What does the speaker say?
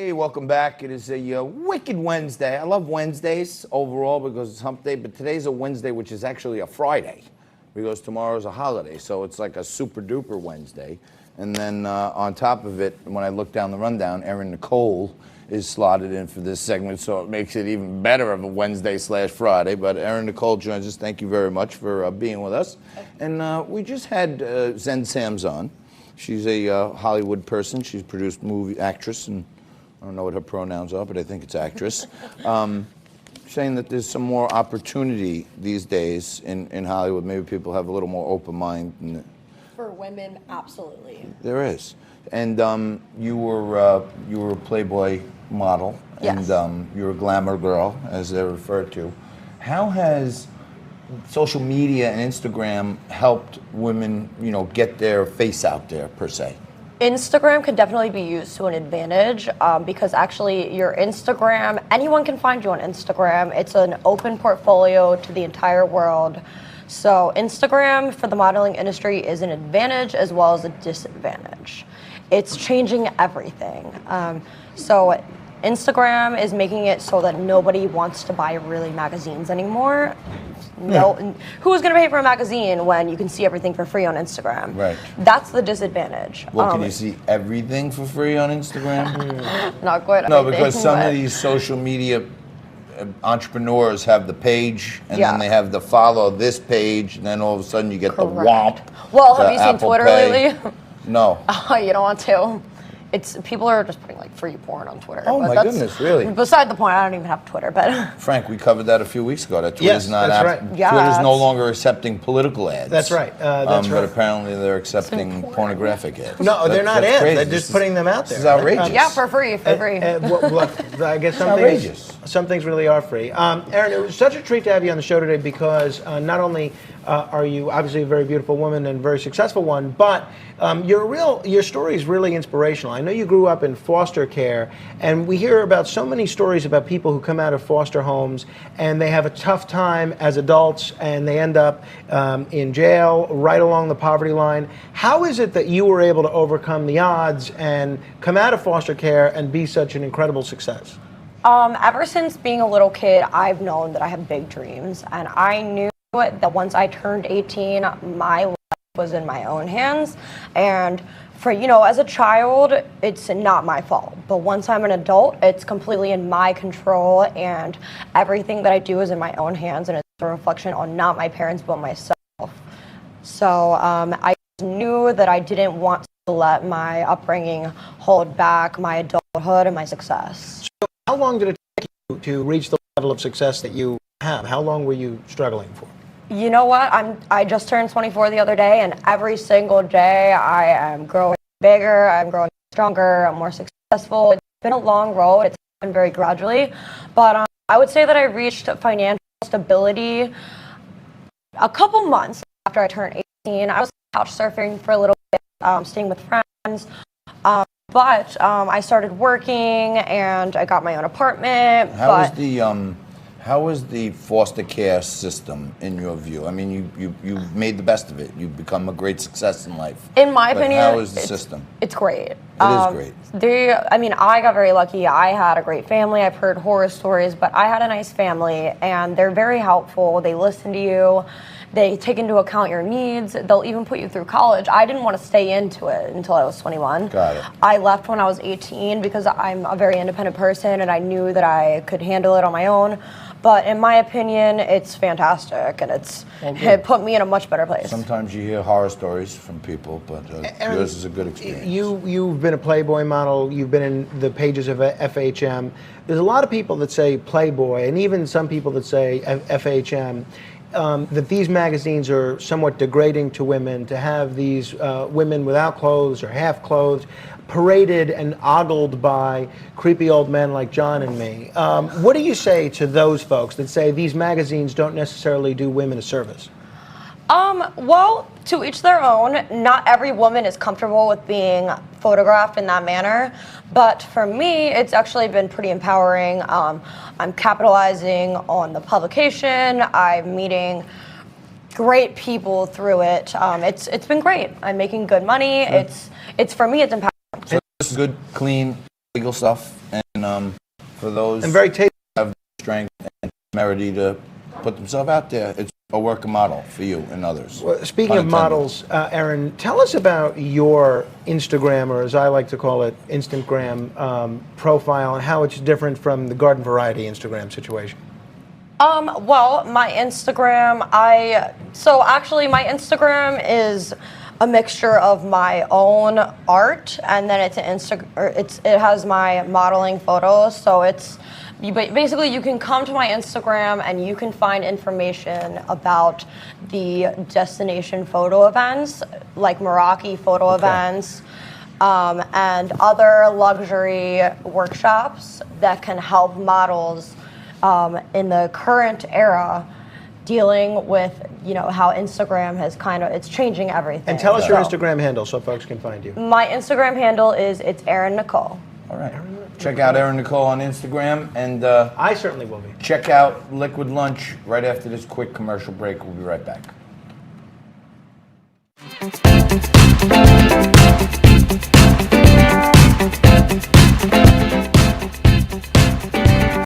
Hey, welcome back. It is a wicked Wednesday. I love Wednesdays overall because it's hump day, but today's a Wednesday, which is actually a Friday because tomorrow's a holiday. So it's like a super duper Wednesday. And then on top of it, when I look down the rundown, Erin Nicole is slotted in for this segment, so it makes it even better of a Wednesday/Friday. But Erin Nicole joins us. Thank you very much for being with us. And we just had Zen Sam's on. She's a Hollywood person. She's produced movie actress, and I don't know what her pronouns are, but I think it's actress. Saying that there's some more opportunity these days in Hollywood. Maybe people have a little more open mind. For women, absolutely. There is. And you were a Playboy model, yes. And you're a glamour girl, as they're referred to. How has social media and Instagram helped women, get their face out there, per se? Instagram can definitely be used to an advantage because actually your Instagram, anyone can find you on Instagram. It's an open portfolio to the entire world. So Instagram for the modeling industry is an advantage as well as a disadvantage. It's changing everything. So Instagram is making it so that nobody wants to buy really magazines anymore. No, who's going to pay for a magazine when you can see everything for free on Instagram? Right. That's the disadvantage. Well, can you see everything for free on Instagram? Not quite. No, because some of these social media entrepreneurs have the page, and then they have the follow this page, and then all of a sudden you get the womp. Well, have you seen Apple Twitter Pay. lately? No. Oh, you don't want to. People are just putting like free porn on Twitter. Oh, but my goodness, really? Beside the point, I don't even have Twitter, but. Frank, we covered that a few weeks ago. That Twitter's not that's right. Twitter's no longer accepting political ads. That's right. That's right. But apparently they're accepting pornographic ads. No, they're not ads. Crazy. They're just putting them out there. This is outrageous. Yeah, for free. Look, I guess some things really are free. Erin, it was such a treat to have you on the show today because not only are you obviously a very beautiful woman and a very successful one, but your story is really inspirational. I know you grew up in foster care, and we hear about so many stories about people who come out of foster homes and they have a tough time as adults and they end up in jail right along the poverty line. How is it that you were able to overcome the odds and come out of foster care and be such an incredible success? Ever since being a little kid, I've known that I have big dreams, and I knew that once I turned 18, my life was in my own hands. And for, as a child, it's not my fault. But once I'm an adult, it's completely in my control, and everything that I do is in my own hands, and it's a reflection on not my parents, but myself. So I knew that I didn't want to let my upbringing hold back my adulthood and my success. So how long did it take you to reach the level of success that you have? How long were you struggling for? You know what? I just turned 24 the other day, and every single day I am growing bigger, I'm growing stronger, I'm more successful. It's been a long road. It's happened very gradually, but I would say that I reached financial stability a couple months after I turned 18. I was couch surfing for a little bit, staying with friends, but I started working and I got my own apartment. How is the foster care system in your view? I mean, you've made the best of it. You've become a great success in life. In my opinion, how is the system? It's great. It is great. I got very lucky. I had a great family. I've heard horror stories, but I had a nice family, and they're very helpful. They listen to you. They take into account your needs. They'll even put you through college. I didn't want to stay into it until I was 21. Got it. I left when I was 18 because I'm a very independent person, and I knew that I could handle it on my own. But in my opinion, it's fantastic, and it put me in a much better place. Sometimes you hear horror stories from people, but Erin, yours is a good experience. You've been a Playboy model. You've been in the pages of FHM. There's a lot of people that say Playboy, and even some people that say FHM. That these magazines are somewhat degrading to women, to have these women without clothes or half clothed paraded and ogled by creepy old men like John and me. What do you say to those folks that say these magazines don't necessarily do women a service? Well, to each their own. Not every woman is comfortable with being photographed in that manner, but for me, it's actually been pretty empowering. I'm capitalizing on the publication. I'm meeting great people through it. It's been great. I'm making good money. It's for me, it's empowering. So this is good, clean, legal stuff, and for those And very who have the strength and temerity to put themselves out there, it's a working model for you and others. Well, speaking Pun of intended. models, Erin, tell us about your Instagram, or as I like to call it, Instagram profile, and how it's different from the garden variety Instagram situation. Well, my Instagram, my Instagram is a mixture of my own art, and then it has my modeling photos. So basically you can come to my Instagram and you can find information about the destination photo events, like Meraki photo events, and other luxury workshops that can help models in the current era dealing with, how Instagram has it's changing everything. And tell us your Instagram handle so folks can find you. My Instagram handle it's Erin Nicole. All right. Check out Erin Nicole on Instagram, and I certainly will be. check out Liquid Lunch right after this quick commercial break. We'll be right back.